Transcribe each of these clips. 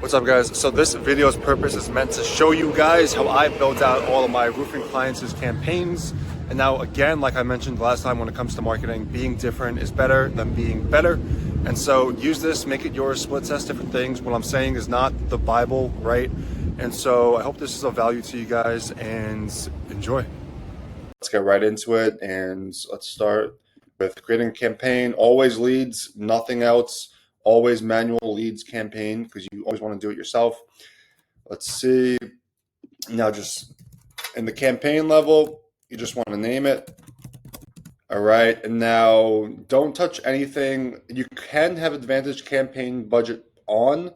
What's up, guys? So this video's purpose is meant to show you guys how I build out all of my roofing clients' campaigns. And now again, like I mentioned last time, when it comes to marketing, being different is better than being better. And so use this, make it yours, split test different things. What I'm saying is not the Bible, right? And so I hope this is of value to you guys and enjoy. Let's get right into it, and let's start with creating a campaign. Always leads, nothing else. Always manual leads campaign, because you always want to do it yourself. Let's see. Now, just in the campaign level, you just want to name it. All right. And now don't touch anything. You can have Advantage campaign budget on.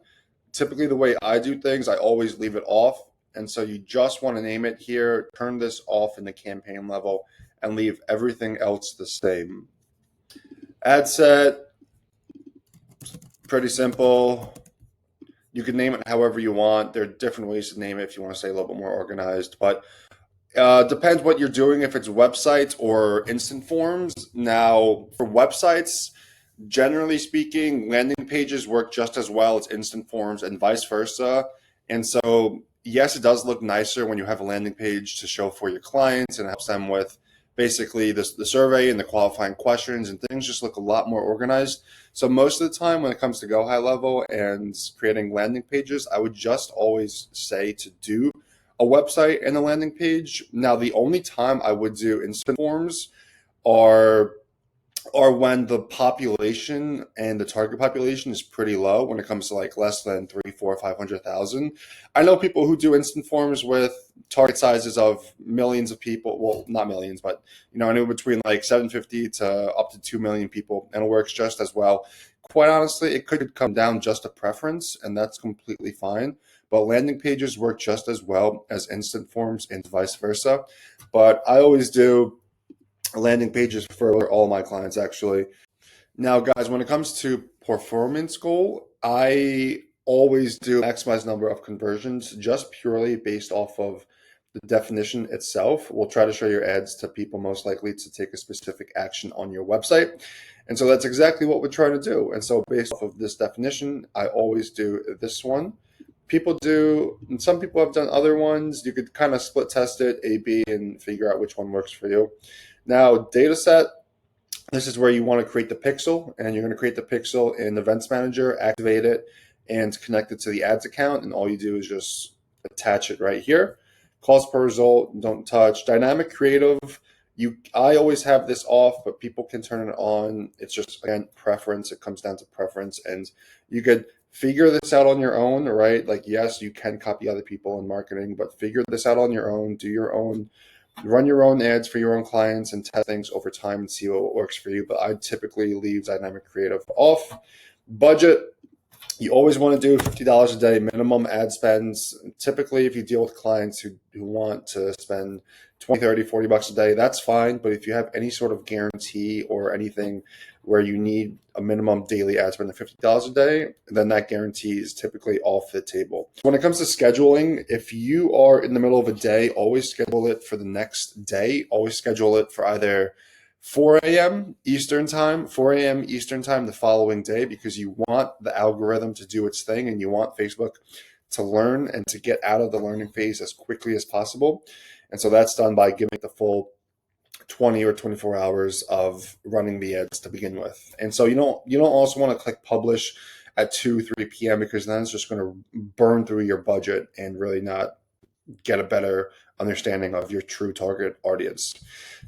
Typically, the way I do things, I always leave it off. And so you just want to name it here, turn this off in the campaign level, and leave everything else the same. Ad set, pretty simple. You can name it however you want. There are different ways to name it if you want to stay a little bit more organized, but depends what you're doing, if it's websites or instant forms. Now, for websites, generally speaking, landing pages work just as well as instant forms and vice versa. And so, yes, it does look nicer when you have a landing page to show for your clients, and it helps them with basically the survey and the qualifying questions, and things just look a lot more organized. So most of the time when it comes to go high level and creating landing pages, I would just always say to do a website and a landing page. Now, the only time I would do instant forms are when the population and the target population is pretty low, when it comes to like less than 3, 4, 500,000. I know people who do instant forms with target sizes of millions of people. Well, not millions, but I know between like 750 to up to 2 million people, and it works just as well. Quite honestly, it could come down just to preference, and that's completely fine. But landing pages work just as well as instant forms and vice versa. But I always do landing pages for all my clients, actually. Now, guys, when it comes to performance goal, I always do maximize number of conversions just purely based off of the definition itself. We'll try to show your ads to people most likely to take a specific action on your website. And so that's exactly what we're trying to do. And so based off of this definition, I always do this one. People do, and some people have done other ones. You could kind of split test it, A, B, and figure out which one works for you. Now, data set, this is where you want to create the pixel, and you're going to create the pixel in Events Manager, activate it, and connect it to the ads account. And all you do is just attach it right here. Cost per result, don't touch. Dynamic creative, I always have this off, but people can turn it on. It's just, again, preference. It comes down to preference, and you could figure this out on your own, right? Like, yes, you can copy other people in marketing, but figure this out on your own. Do your own, run your own ads for your own clients, and test things over time and see what works for you. But I typically leave dynamic creative off. Budget, you always want to do $50 a day minimum ad spends. Typically, if you deal with clients who want to spend 20, 30, 40 bucks a day, that's fine. But if you have any sort of guarantee or anything where you need a minimum daily ad spend of $50 a day, then that guarantee is typically off the table. When it comes to scheduling, if you are in the middle of a day, always schedule it for the next day. Always schedule it for either 4 a.m. Eastern time, 4 a.m. Eastern time the following day, because you want the algorithm to do its thing, and you want Facebook to learn and to get out of the learning phase as quickly as possible. And so that's done by giving the full 20 or 24 hours of running the ads to begin with. And so you don't also want to click publish at 2, 3 p.m. because then it's just going to burn through your budget and really not get a better understanding of your true target audience.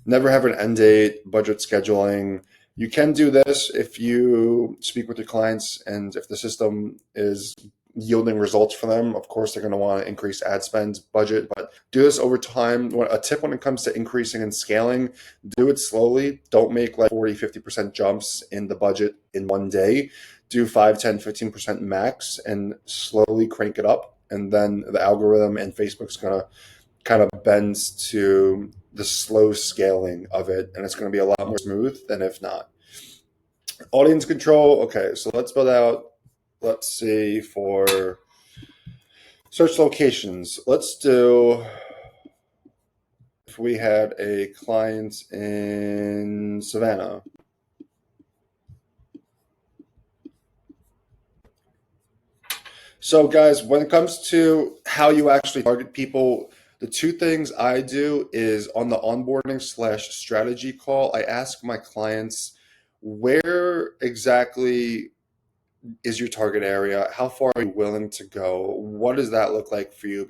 Never have an end date, budget scheduling. You can do this if you speak with your clients, and if the system is yielding results for them. Of course, they're going to want to increase ad spend budget, but do this over time. A tip when it comes to increasing and scaling, do it slowly. Don't make like 40, 50% jumps in the budget in one day. Do 5, 10, 15% max and slowly crank it up. And then the algorithm and Facebook's going to kind of bend to the slow scaling of it, and it's going to be a lot more smooth than if not. Audience control. Okay, so let's build out, let's see, for search locations. Let's do, if we had a client in Savannah. So, guys, when it comes to how you actually target people, the two things I do is on the onboarding slash strategy call, I ask my clients where exactly is your target area? How far are you willing to go? What does that look like for you?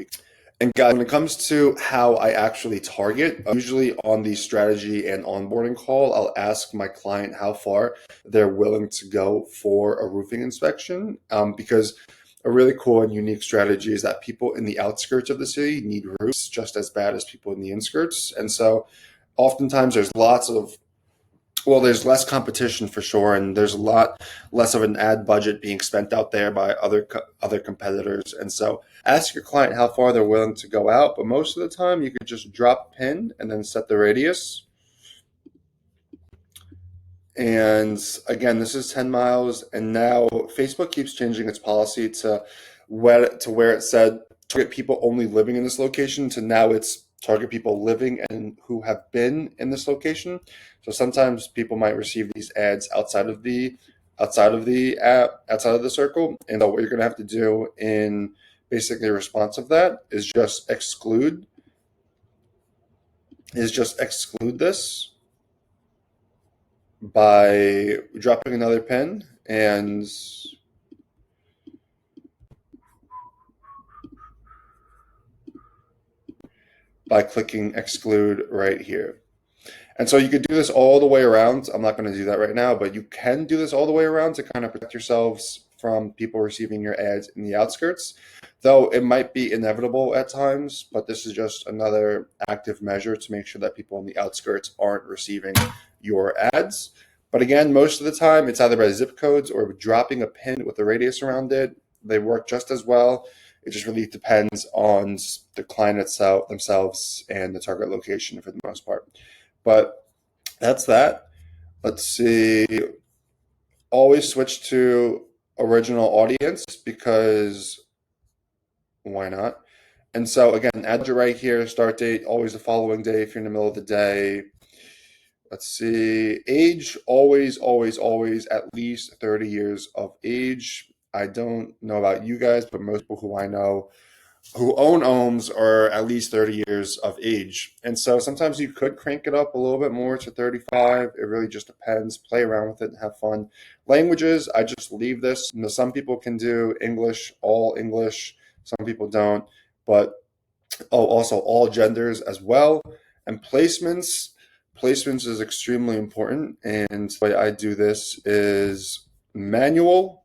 And guys, when it comes to how I actually target, usually on the strategy and onboarding call, I'll ask my client how far they're willing to go for a roofing inspection. Because a really cool and unique strategy is that people in the outskirts of the city need roofs just as bad as people in the inskirts. And so oftentimes there's less competition for sure, and there's a lot less of an ad budget being spent out there by other competitors. And so, ask your client how far they're willing to go out. But most of the time, you could just drop a pin and then set the radius. And again, this is 10 miles. And now Facebook keeps changing its policy to where it said target people only living in this location to now it's target people living and who have been in this location. So sometimes people might receive these ads outside of the circle. And so what you're going to have to do in basically response of that is just exclude this by dropping another pin and by clicking exclude right here. And so you could do this all the way around. I'm not going to do that right now, but you can do this all the way around to kind of protect yourselves from people receiving your ads in the outskirts. Though it might be inevitable at times, but this is just another active measure to make sure that people in the outskirts aren't receiving your ads. But again, most of the time it's either by zip codes or dropping a pin with a radius around it. They work just as well. It just really depends on the client itself, themselves, and the target location for the most part. But that's that. Let's see. Always switch to original audience because why not? And so again, add your right here, start date, always the following day if you're in the middle of the day. Let's see. Age, always, always, always at least 30 years of age. I don't know about you guys, but most people who I know who own homes are at least 30 years of age. And so sometimes you could crank it up a little bit more to 35. It really just depends. Play around with it and have fun. Languages, I just leave this. You know, some people can do English, all English. Some people don't. But also all genders as well. And placements is extremely important. And the way I do this is manual.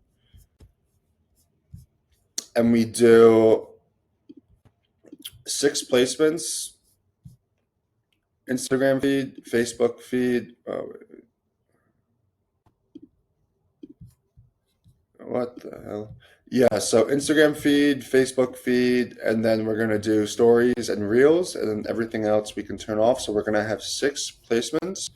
And we do 6 placements: Instagram feed, Facebook feed. What the hell? Yeah, so Instagram feed, Facebook feed, and then we're going to do stories and reels, and then everything else we can turn off. So we're going to have 6 placements,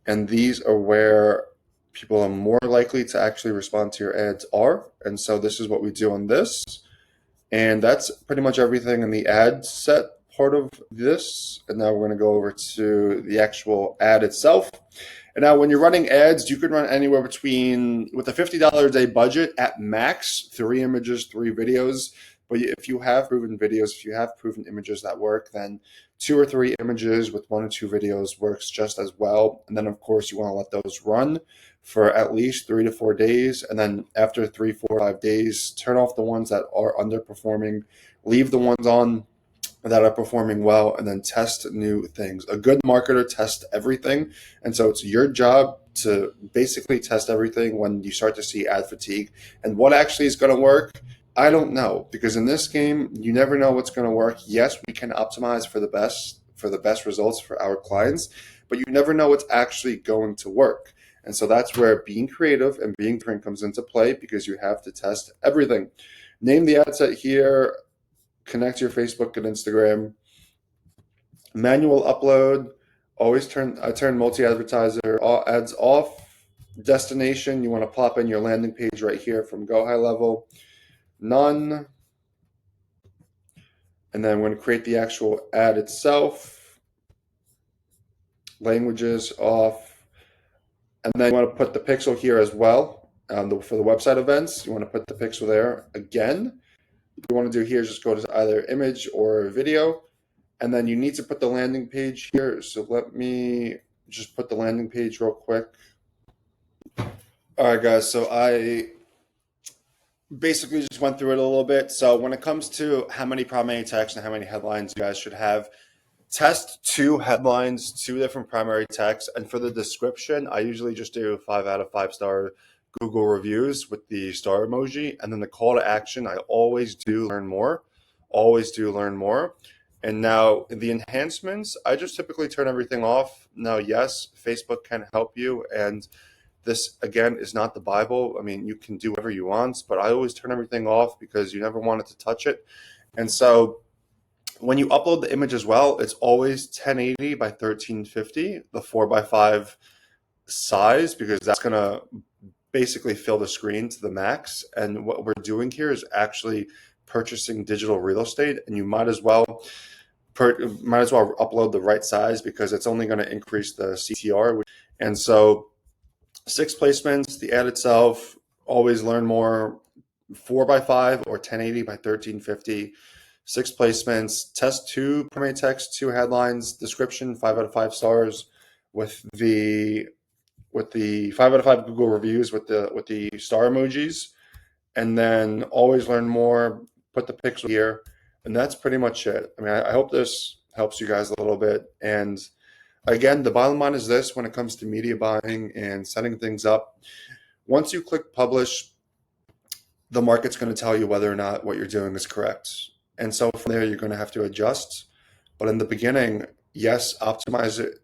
and these are where people are more likely to actually respond to your ads are. And so this is what we do on this. And that's pretty much everything in the ad set part of this. And now we're going to go over to the actual ad itself. And now when you're running ads, you can run anywhere between, with a $50 a day budget at max, 3 images, 3 videos. But if you have proven videos, if you have proven images that work, then 2 or 3 images with 1 or 2 videos works just as well. And then of course you want to let those run for at least 3 to 4 days. And then after 3, 4, 5 days, turn off the ones that are underperforming, leave the ones on that are performing well, and then test new things. A good marketer tests everything. And so it's your job to basically test everything when you start to see ad fatigue. And what actually is going to work, I don't know, because in this game, you never know what's going to work. Yes, we can optimize for the best results for our clients, but you never know what's actually going to work. And so that's where being creative and being different comes into play, because you have to test everything. Name the ad set here, connect your Facebook and Instagram. Manual upload, always turn multi-advertiser ads off. Destination, you want to plop in your landing page right here from Go High Level. None. And then we're going to create the actual ad itself. Languages off. And then you want to put the pixel here as well. for the website events. You want to put the pixel there. Again, what you want to do here is just go to either image or video, and then you need to put the landing page here. So let me just put the landing page real quick. All right, guys. So I basically just went through it a little bit. So when it comes to how many primary text and how many headlines you guys should have, test 2 headlines, 2 different primary texts, and for the description, I usually just do 5 out of 5 star Google reviews with the star emoji, and then the call to action. I always do learn more, always do learn more. And now the enhancements, I just typically turn everything off. Now, yes, Facebook can help you, and this again is not the Bible. I mean, you can do whatever you want, but I always turn everything off because you never wanted to touch it. And so when you upload the image as well, it's always 1080 by 1350, the 4:5 size, because that's going to basically fill the screen to the max. And what we're doing here is actually purchasing digital real estate, and you might as well upload the right size because it's only going to increase the CTR. And so 6 placements, the ad itself, always learn more, 4:5 or 1080 by 1350. 6 placements, test 2 primary text, 2 headlines, description, 5 out of 5 stars with the 5 out of 5 Google reviews with the star emojis, and then always learn more. Put the pixel here, and that's pretty much it. I mean, I hope this helps you guys a little bit. And again, the bottom line is this: when it comes to media buying and setting things up, once you click publish, the market's going to tell you whether or not what you're doing is correct. And so from there, you're going to have to adjust. But in the beginning, yes, optimize it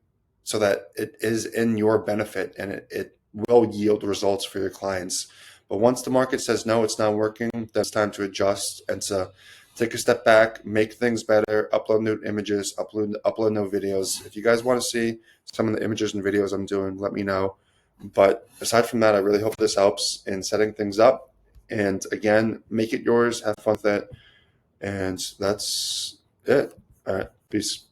so that it is in your benefit and it will yield results for your clients. But once the market says, no, it's not working, then it's time to adjust and to take a step back, make things better, upload new images, upload new videos. If you guys want to see some of the images and videos I'm doing, let me know. But aside from that, I really hope this helps in setting things up. And again, make it yours, have fun with it. And that's it. All right. Peace.